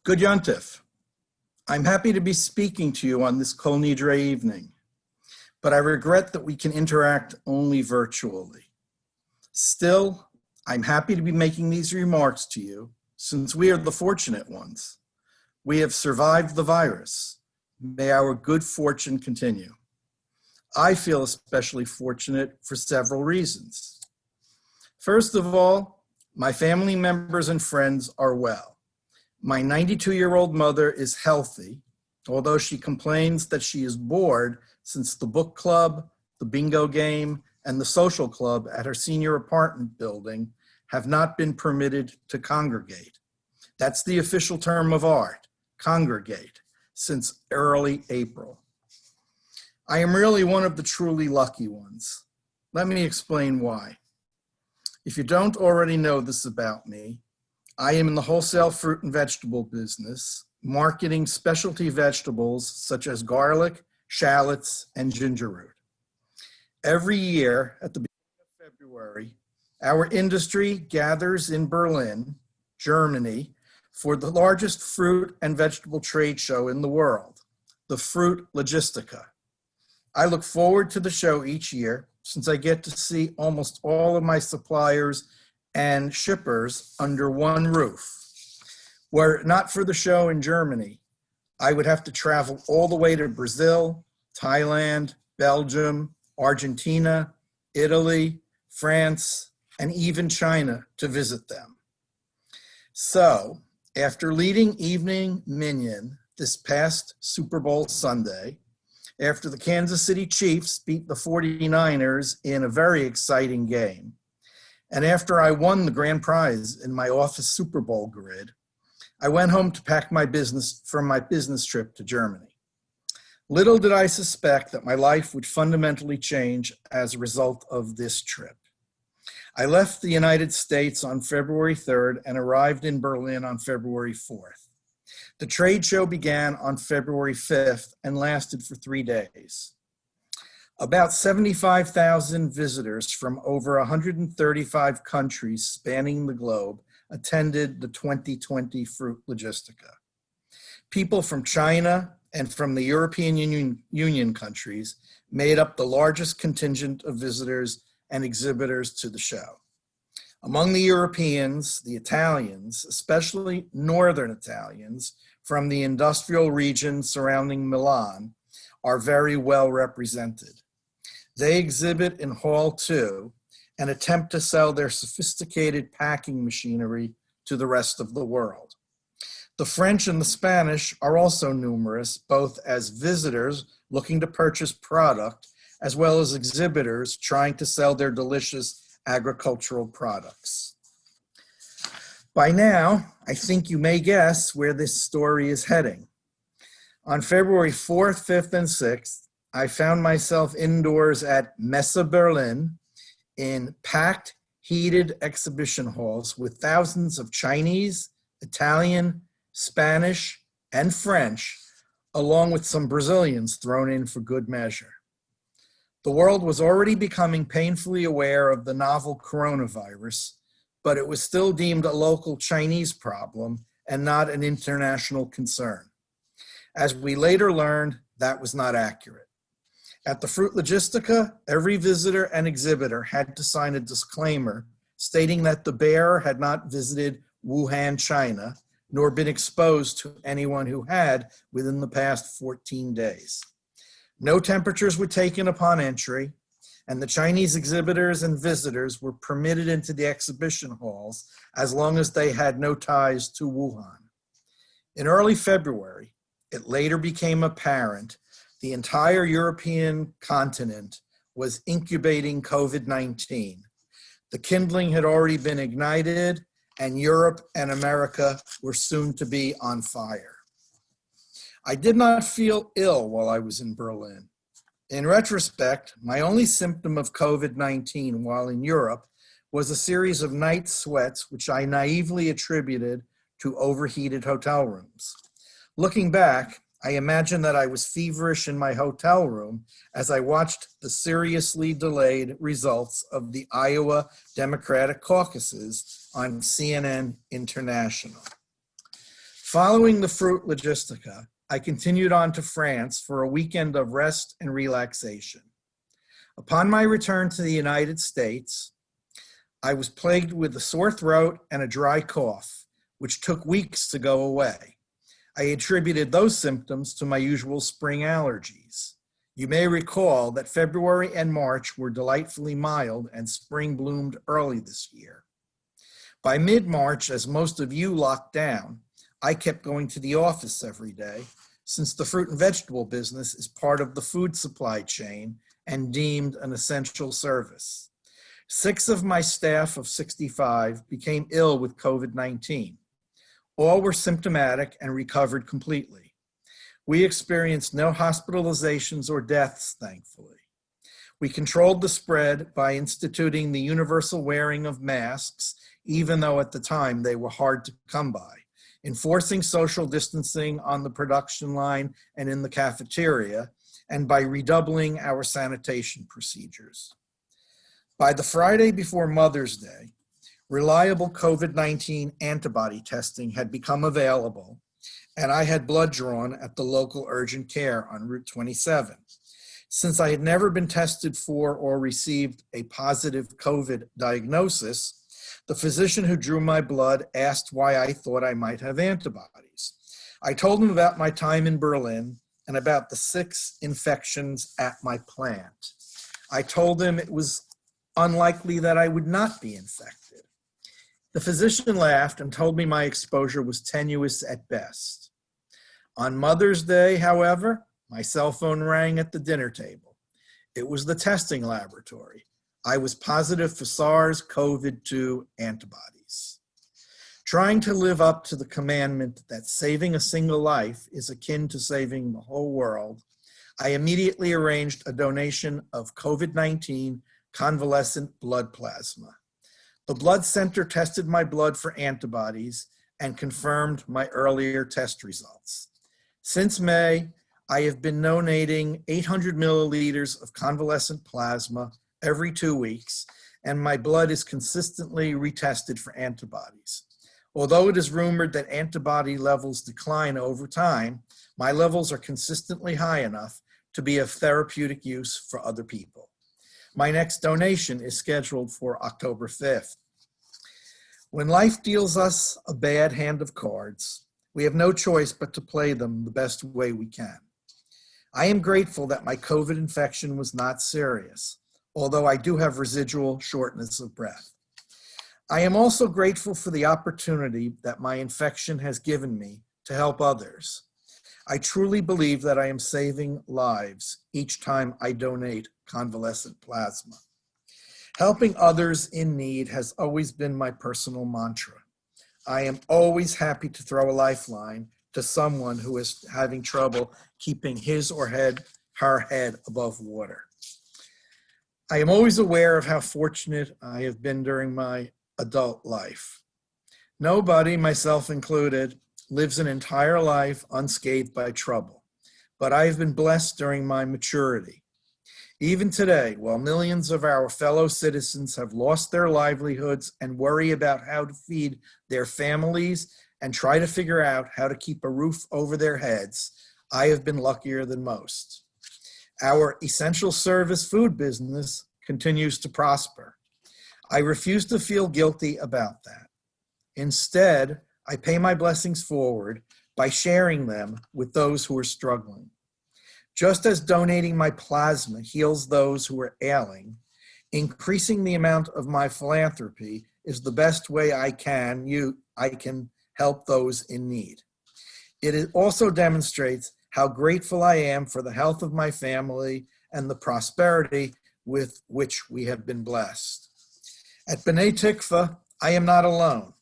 Good Yontif. I'm happy to be speaking to you on this Kol Nidre evening, but I regret that we can interact only virtually. Still, I'm happy to be making these remarks to you since we are the fortunate ones. We have survived the virus. May our good fortune continue. I feel especially fortunate for several reasons. First of all, my family members and friends are well. My 92-year-old mother is healthy, although she complains that she is bored since the book club, the bingo game, and the social club at her senior apartment building have not been permitted to congregate. That's the official term of art, congregate, since early April. I am really one of the truly lucky ones. Let me explain why. If you don't already know this about me, I am in the wholesale fruit and vegetable business, marketing specialty vegetables such as garlic, shallots, and ginger root. Every year at the beginning of February, our industry gathers in Berlin, Germany, for the largest fruit and vegetable trade show in the world, the Fruit Logistica. I look forward to the show each year since I get to see almost all of my suppliers and shippers under one roof. Were it not for the show in Germany, I would have to travel all the way to Brazil, Thailand, Belgium, Argentina, Italy, France, and even China to visit them. So, after leading Evening Minyan this past Super Bowl Sunday, after the Kansas City Chiefs beat the 49ers in a very exciting game, and after I won the grand prize in my office Super Bowl grid, I went home to pack my business for my business trip to Germany. Little did I suspect that my life would fundamentally change as a result of this trip. I left the United States on February 3rd and arrived in Berlin on February 4th. The trade show began on February 5th and lasted for 3 days. About 75,000 visitors from over 135 countries spanning the globe attended the 2020 Fruit Logistica. People from China and from the European Union countries made up the largest contingent of visitors and exhibitors to the show. Among the Europeans, the Italians, especially Northern Italians from the industrial region surrounding Milan, are very well represented. They exhibit in Hall 2 and attempt to sell their sophisticated packing machinery to the rest of the world. The French and the Spanish are also numerous, both as visitors looking to purchase product, as well as exhibitors trying to sell their delicious agricultural products. By now, I think you may guess where this story is heading. On February 4th, 5th, and 6th, I found myself indoors at Messe Berlin in packed, heated exhibition halls with thousands of Chinese, Italian, Spanish, and French, along with some Brazilians thrown in for good measure. The world was already becoming painfully aware of the novel coronavirus, but it was still deemed a local Chinese problem and not an international concern. As we later learned, that was not accurate. At the Fruit Logistica, every visitor and exhibitor had to sign a disclaimer stating that the bearer had not visited Wuhan, China, nor been exposed to anyone who had within the past 14 days. No temperatures were taken upon entry, and the Chinese exhibitors and visitors were permitted into the exhibition halls as long as they had no ties to Wuhan. In early February, it later became apparent the entire European continent was incubating COVID-19. The kindling had already been ignited, and Europe and America were soon to be on fire. I did not feel ill while I was in Berlin. In retrospect, my only symptom of COVID-19 while in Europe was a series of night sweats, which I naively attributed to overheated hotel rooms. Looking back, I imagine that I was feverish in my hotel room as I watched the seriously delayed results of the Iowa Democratic caucuses on CNN International. Following the Fruit Logistica, I continued on to France for a weekend of rest and relaxation. Upon my return to the United States, I was plagued with a sore throat and a dry cough, which took weeks to go away. I attributed those symptoms to my usual spring allergies. You may recall that February and March were delightfully mild and spring bloomed early this year. By mid-March, as most of you locked down, I kept going to the office every day, since the fruit and vegetable business is part of the food supply chain and deemed an essential service. 6 of my staff of 65 became ill with COVID-19. All were symptomatic and recovered completely. We experienced no hospitalizations or deaths, thankfully. We controlled the spread by instituting the universal wearing of masks, even though at the time they were hard to come by, enforcing social distancing on the production line and in the cafeteria, and by redoubling our sanitation procedures. By the Friday before Mother's Day, reliable COVID-19 antibody testing had become available, and I had blood drawn at the local urgent care on Route 27. Since I had never been tested for or received a positive COVID diagnosis, the physician who drew my blood asked why I thought I might have antibodies. I told him about my time in Berlin and about the 6 infections at my plant. I told him it was unlikely that I would not be infected. The physician laughed and told me my exposure was tenuous at best. On Mother's Day, however, my cell phone rang at the dinner table. It was the testing laboratory. I was positive for SARS-CoV-2 antibodies. Trying to live up to the commandment that saving a single life is akin to saving the whole world, I immediately arranged a donation of COVID-19 convalescent blood plasma. The blood center tested my blood for antibodies and confirmed my earlier test results. Since May, I have been donating 800 milliliters of convalescent plasma every 2 weeks, and my blood is consistently retested for antibodies. Although it is rumored that antibody levels decline over time, my levels are consistently high enough to be of therapeutic use for other people. My next donation is scheduled for October 5th. When life deals us a bad hand of cards, we have no choice but to play them the best way we can. I am grateful that my COVID infection was not serious, although I do have residual shortness of breath. I am also grateful for the opportunity that my infection has given me to help others. I truly believe that I am saving lives each time I donate convalescent plasma. Helping others in need has always been my personal mantra. I am always happy to throw a lifeline to someone who is having trouble keeping his or her head above water. I am always aware of how fortunate I have been during my adult life. Nobody, myself included, lives an entire life unscathed by trouble, but I have been blessed during my maturity. Even today, while millions of our fellow citizens have lost their livelihoods and worry about how to feed their families and try to figure out how to keep a roof over their heads, I have been luckier than most. Our essential service food business continues to prosper. I refuse to feel guilty about that. Instead, I pay my blessings forward by sharing them with those who are struggling. Just as donating my plasma heals those who are ailing, increasing the amount of my philanthropy is the best way I can help those in need. It also demonstrates how grateful I am for the health of my family and the prosperity with which we have been blessed. At Shomrei Tikvah, I am not alone.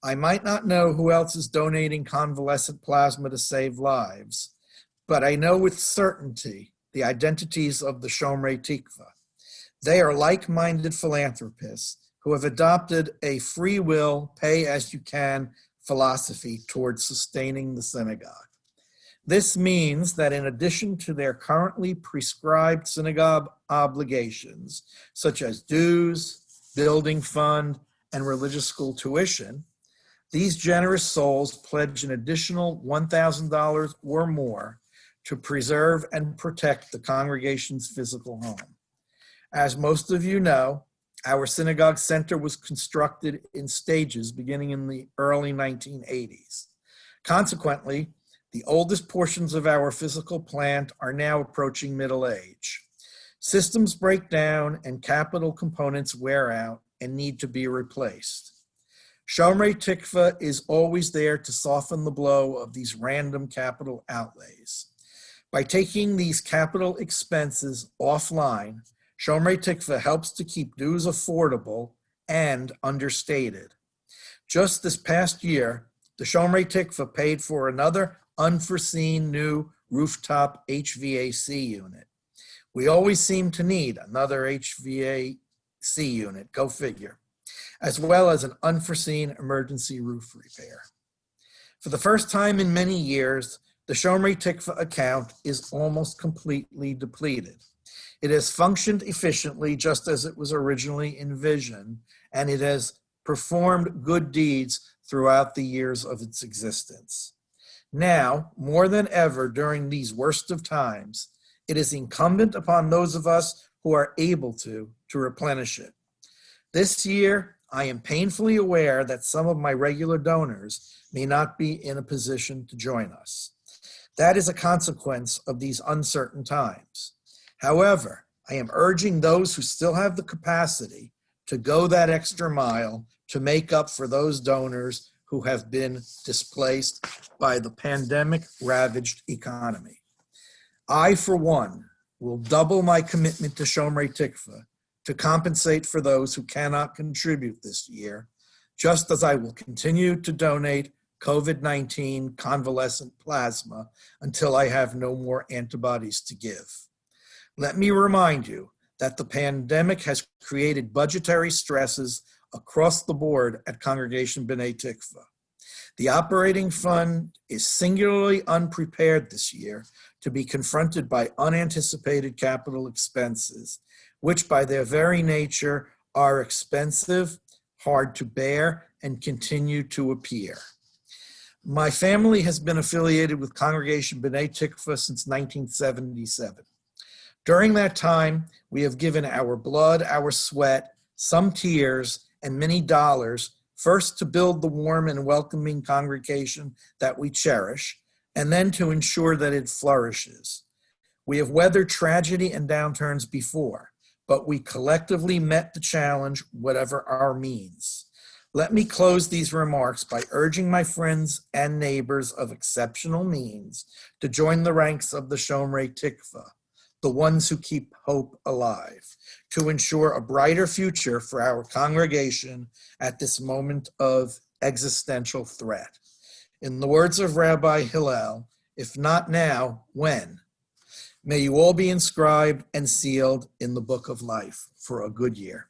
I might not know who else is donating convalescent plasma to save lives, but I know with certainty the identities of the Shomrei Tikvah. They are like-minded philanthropists who have adopted a free will, pay-as-you-can philosophy towards sustaining the synagogue. This means that in addition to their currently prescribed synagogue obligations, such as dues, building fund, and religious school tuition, These generous souls pledge an additional $1,000 or more to preserve and protect the congregation's physical home. As most of you know, our synagogue center was constructed in stages beginning in the early 1980s. Consequently, the oldest portions of our physical plant are now approaching middle age. Systems break down and capital components wear out and need to be replaced. Shomrei Tikvah is always there to soften the blow of these random capital outlays. By taking these capital expenses offline, Shomrei Tikvah helps to keep dues affordable and understated. Just this past year, the Shomrei Tikvah paid for another unforeseen new rooftop HVAC unit. We always seem to need another HVAC unit, go figure, as well as an unforeseen emergency roof repair. For the first time in many years, the Shomrei Tikvah account is almost completely depleted. It has functioned efficiently just as it was originally envisioned, and it has performed good deeds throughout the years of its existence. Now, more than ever during these worst of times, it is incumbent upon those of us who are able to replenish it. This year, I am painfully aware that some of my regular donors may not be in a position to join us. That is a consequence of these uncertain times. However, I am urging those who still have the capacity to go that extra mile to make up for those donors who have been displaced by the pandemic-ravaged economy. I, for one, will double my commitment to Shomrei Tikvah to compensate for those who cannot contribute this year, just as I will continue to donate COVID-19 convalescent plasma until I have no more antibodies to give. Let me remind you that the pandemic has created budgetary stresses across the board at Congregation B'nai Tikvah. The operating fund is singularly unprepared this year to be confronted by unanticipated capital expenses, which by their very nature are expensive, hard to bear, and continue to appear. My family has been affiliated with Congregation B'nai Tikvah since 1977. During that time, we have given our blood, our sweat, some tears, and many dollars, first to build the warm and welcoming congregation that we cherish, and then to ensure that it flourishes. We have weathered tragedy and downturns before, but we collectively met the challenge, whatever our means. Let me close these remarks by urging my friends and neighbors of exceptional means to join the ranks of the Shomrei Tikvah, the ones who keep hope alive, to ensure a brighter future for our congregation at this moment of existential threat. In the words of Rabbi Hillel, if not now, when? May you all be inscribed and sealed in the book of life for a good year.